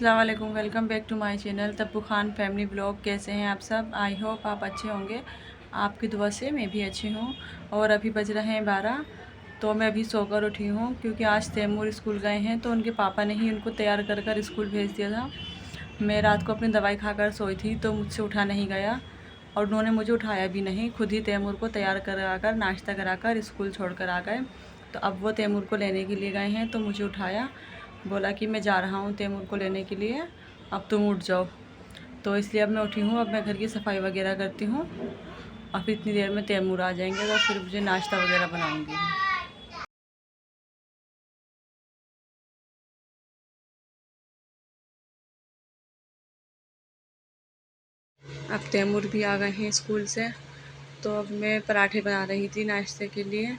अस्सलाम वालेकुम, welcome back to my channel Tabbu Khan family blog. कैसे हैं आप सब? आई होप आप अच्छे होंगे। आपकी दुआ से मैं भी अच्छी हूँ। और अभी बज रहे हैं 12, तो मैं अभी सोकर उठी हूँ क्योंकि आज तैमूर स्कूल गए हैं तो उनके पापा ने ही उनको तैयार कर कर स्कूल भेज दिया था। मैं रात को अपनी दवाई खाकर सोई थी तो मुझसे उठा नहीं गया और उन्होंने मुझे उठाया भी नहीं। खुद ही तैमूर को तैयार कराकर नाश्ता कराकर स्कूल छोड़ कर आ गए। तो अब वो तैमूर को लेने के लिए गए हैं तो मुझे उठाया, बोला कि मैं जा रहा हूँ तैमूर को लेने के लिए, अब तुम उठ जाओ। तो इसलिए अब मैं उठी हूँ। अब मैं घर की सफाई वगैरह करती हूँ और फिर इतनी देर में तैमूर आ जाएंगे तो फिर मुझे नाश्ता वगैरह बनाऊँगी। अब तैमूर भी आ गए हैं स्कूल से, तो अब मैं पराठे बना रही थी नाश्ते के लिए।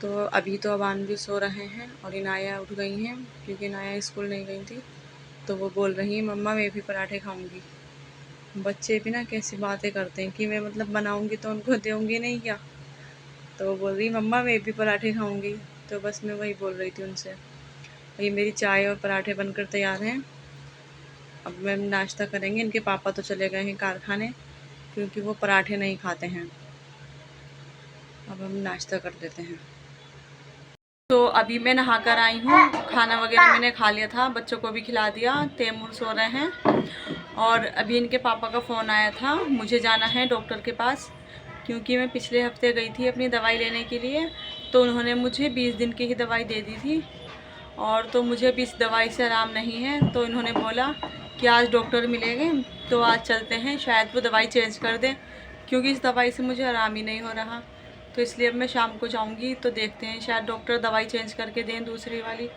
तो अभी तो अबान भी सो रहे हैं और इनाया उठ गई हैं क्योंकि इनाया स्कूल नहीं गई थी। तो वो बोल रही है मम्मा मैं भी पराठे खाऊंगी। बच्चे भी ना कैसी बातें करते हैं कि मैं मतलब बनाऊंगी तो उनको दूंगी नहीं क्या। तो वो बोल रही मम्मा मैं भी पराठे खाऊंगी। तो बस मैं वही बोल रही थी उनसे। ये मेरी चाय और पराठे बनकर तैयार हैं। अब मैं नाश्ता करेंगे। इनके पापा तो चले गए हैं कारखाने क्योंकि वो पराठे नहीं खाते हैं। अब हम नाश्ता कर लेते हैं। तो अभी मैं नहा कर आई हूँ। खाना वगैरह मैंने खा लिया था, बच्चों को भी खिला दिया। तैमूर सो रहे हैं और अभी इनके पापा का फ़ोन आया था, मुझे जाना है डॉक्टर के पास क्योंकि मैं पिछले हफ्ते गई थी अपनी दवाई लेने के लिए। तो उन्होंने मुझे 20 दिन की ही दवाई दे दी थी और तो मुझे अभी इस दवाई से आराम नहीं है। तो इन्होंने बोला कि आज डॉक्टर मिलेंगे तो आज चलते हैं, शायद वो दवाई चेंज कर दें क्योंकि इस दवाई से मुझे आराम ही नहीं हो रहा। तो इसलिए अब मैं शाम को जाऊंगी तो देखते हैं, शायद डॉक्टर दवाई चेंज करके दें दूसरी वाली।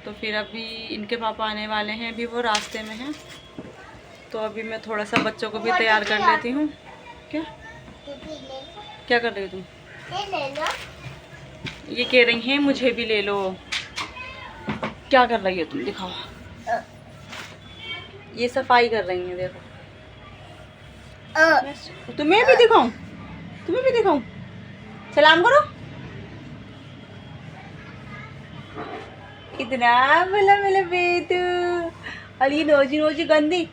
तो फिर अभी इनके पापा आने वाले हैं, अभी वो रास्ते में हैं। तो अभी मैं थोड़ा सा बच्चों को भी तैयार कर लेती हूँ। क्या क्या कर रही हो तुम? ये कह रही हैं मुझे भी ले लो। क्या कर रही हो तुम? दिखाओ। ये सफाई कर रही हैं, देखो। तुम्हें भी दिखाऊं? तुम्हें भी दिखाऊं? सलाम करो। इतना भला मेरा बेटू। और ये नोजी नोजी गंदी,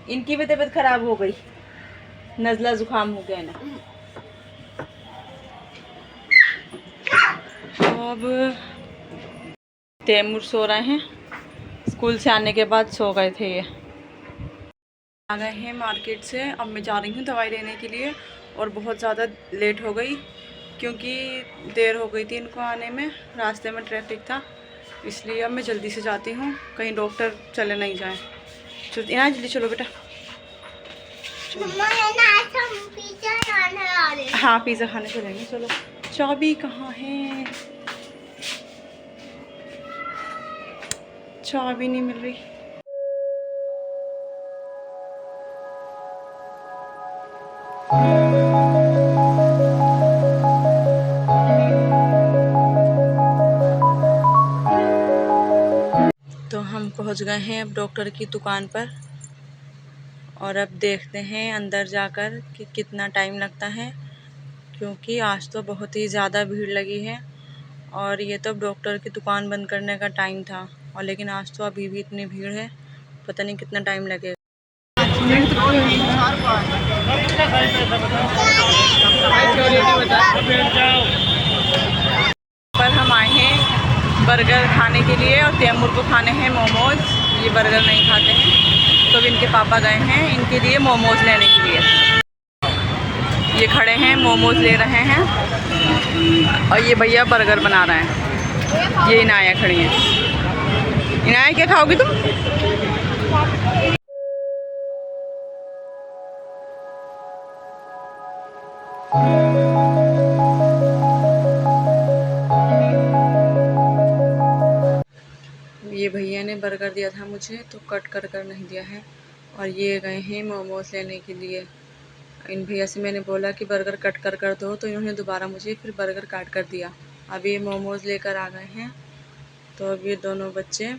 इनकी भी तबीयत खराब हो गई, नज़ला जुकाम हो गया ना। अब तैमूर सो रहे हैं, स्कूल से आने के बाद सो गए थे। ये आ गए हैं मार्केट से। अब मैं जा रही हूँ दवाई लेने के लिए और बहुत ज़्यादा लेट हो गई क्योंकि देर हो गई थी इनको आने में, रास्ते में ट्रैफिक था। इसलिए अब मैं जल्दी से जाती हूँ, कहीं डॉक्टर चले नहीं जाए। चलो इना जल्दी चलो बेटा। हाँ पिज़्ज़ा खाने चलेंगे, चलो। चाबी कहाँ है? चाबी नहीं मिल रही। तो हम पहुंच गए हैं अब डॉक्टर की दुकान पर और अब देखते हैं अंदर जाकर कि कितना टाइम लगता है क्योंकि आज तो बहुत ही ज़्यादा भीड़ लगी है। और ये तो डॉक्टर की दुकान बंद करने का टाइम था और लेकिन आज तो अभी भी इतनी भीड़ है, पता नहीं कितना टाइम लगेगा। पर हम आए हैं बर्गर खाने के लिए और तैमूर को खाने हैं मोमोज। ये बर्गर नहीं खाते हैं तो अब इनके पापा गए हैं इनके लिए मोमोज लेने के लिए। ये खड़े हैं मोमोज ले रहे हैं और ये भैया बर्गर बना रहे हैं। ये इनाया खड़ी है। इनाया क्या खाओगी तुम? ये भैया ने बर्गर दिया था मुझे तो कट कर कर नहीं दिया है और ये गए हैं मोमोज लेने के लिए। इन भैया से मैंने बोला कि बर्गर कट कर कर दो तो इन्होंने दोबारा मुझे फिर बर्गर काट कर दिया। अब ये मोमोज लेकर आ गए हैं तो अब ये दोनों बच्चे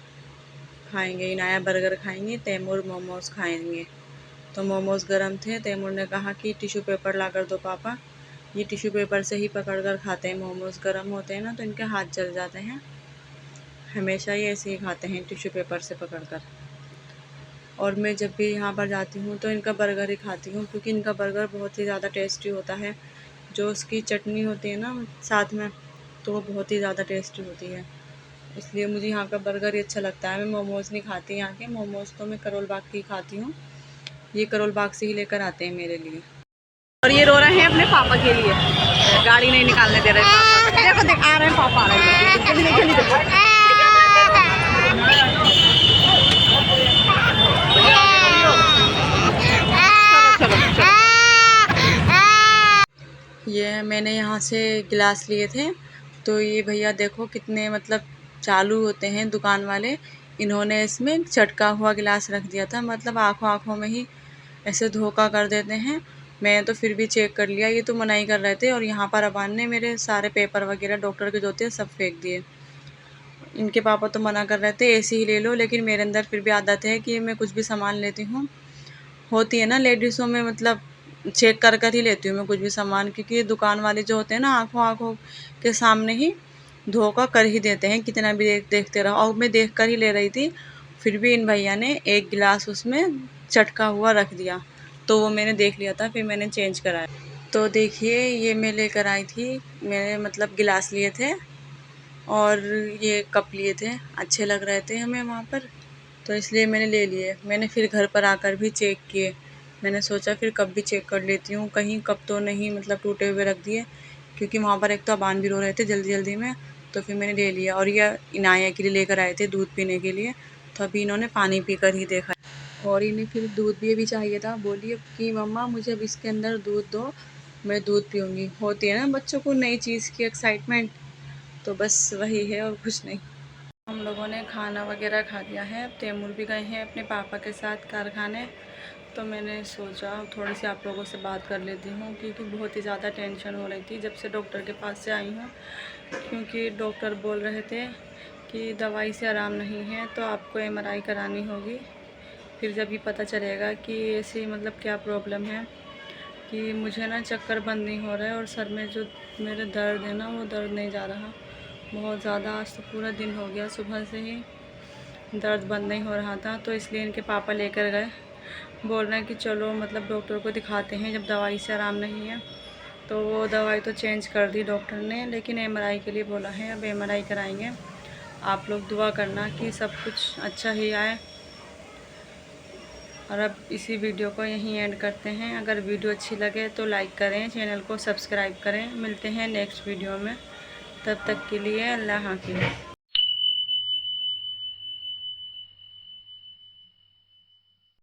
खाएंगे। इनाया बर्गर खाएंगे, तैमूर मोमोज खाएंगे। तो मोमोज गर्म थे, तैमूर ने कहा कि टिश्यू पेपर ला कर दो पापा। ये टिश्यू पेपर से ही पकड़ कर खाते हैं, मोमोज गर्म होते हैं ना तो इनके हाथ जल जाते हैं। हमेशा ही ऐसे ही खाते हैं टिश्यू पेपर से पकड़कर। और मैं जब भी यहाँ पर जाती हूँ तो इनका बर्गर ही खाती हूँ, क्योंकि इनका बर्गर बहुत ही ज़्यादा टेस्टी होता है। जो उसकी चटनी होती है ना साथ में, तो वो बहुत ही ज़्यादा टेस्टी होती है, इसलिए मुझे यहाँ का बर्गर ही अच्छा लगता है। मैं मोमोज़ नहीं खाती यहाँ के, मोमोज़ तो मैं करोल बाग की खाती हूँ। ये करोल बाग से ही लेकर आते हैं मेरे लिए। और ये रो रहे हैं अपने पापा के लिए, गाड़ी नहीं निकालने दे रहे पापा। देखो देख आ रहे हैं पापा, आ रहे हैं, जल्दी जल्दी देखो। ये मैंने यहाँ से गिलास लिए थे, तो ये भैया देखो कितने मतलब चालू होते हैं दुकान वाले। इन्होंने इसमें चटका हुआ गिलास रख दिया था, मतलब आँखों आँखों में ही ऐसे धोखा कर देते हैं। मैं तो फिर भी चेक कर लिया, ये तो मनाही कर रहे थे। और यहाँ पर अबान ने मेरे सारे पेपर वगैरह डॉक्टर के जो थे सब फेंक दिए। इनके पापा तो मना कर रहे थे ऐसे ही ले लो, लेकिन मेरे अंदर फिर भी आदत है कि मैं कुछ भी सामान लेती हूँ, होती है ना लेडीज़ों में, मतलब चेक कर कर ही लेती हूँ मैं कुछ भी सामान, क्योंकि ये दुकान वाले जो होते हैं ना आँखों आँखों के सामने ही धोखा कर ही देते हैं, कितना भी देखते रहो। और मैं देख कर ही ले रही थी, फिर भी इन भैया ने एक गिलास उसमें चटका हुआ रख दिया, तो वो मैंने देख लिया था, फिर मैंने चेंज कराया। तो देखिए ये मैं लेकर आई थी, मैंने मतलब गिलास लिए थे और ये कप लिए थे, अच्छे लग रहे थे हमें वहाँ पर, तो इसलिए मैंने ले लिए। मैंने फिर घर पर आकर भी चेक किए, मैंने सोचा फिर कप भी चेक कर लेती हूँ, कहीं कप तो नहीं मतलब टूटे हुए रख दिए, क्योंकि वहाँ पर एक तो अबान भी रो रहे थे जल्दी जल्दी में, तो फिर मैंने ले लिया। और ये इनाया के लिए लेकर आए थे दूध पीने के लिए, तो अभी इन्होंने पानी पी कर ही देखा, और इन्हें फिर दूध भी अभी चाहिए था। बोलिए कि मम्मा मुझे अब इसके अंदर दूध दो, मैं दूध पीऊँगी। होती है ना बच्चों को नई चीज़ की एक्साइटमेंट, तो बस वही है और कुछ नहीं। हम लोगों ने खाना वगैरह खा लिया है, अब तैमूर भी गए हैं अपने पापा के साथ कारखाने, तो मैंने सोचा थोड़ी सी आप लोगों से बात कर लेती हूँ, क्योंकि बहुत ही ज़्यादा टेंशन हो रही थी जब से डॉक्टर के पास से आई हूँ। क्योंकि डॉक्टर बोल रहे थे कि दवाई से आराम नहीं है, तो आपको MRI करानी होगी, फिर जब भी पता चलेगा कि ऐसी मतलब क्या प्रॉब्लम है। कि मुझे ना चक्कर बंद नहीं हो रहा है, और सर में जो मेरे दर्द है ना वो दर्द नहीं जा रहा बहुत ज़्यादा। आज तो पूरा दिन हो गया, सुबह से ही दर्द बंद नहीं हो रहा था, तो इसलिए इनके पापा लेकर गए। बोल रहे हैं कि चलो मतलब डॉक्टर को दिखाते हैं, जब दवाई से आराम नहीं है। तो वो दवाई तो चेंज कर दी डॉक्टर ने, लेकिन MRI के लिए बोला है, अब MRI कराएंगे। आप लोग दुआ करना कि सब कुछ अच्छा ही आए। और अब इसी वीडियो को यहीं एंड करते हैं। अगर वीडियो अच्छी लगे तो लाइक करें, चैनल को सब्सक्राइब करें। मिलते हैं नेक्स्ट वीडियो में, तब तक के लिए अल्लाह हाफ़िज़।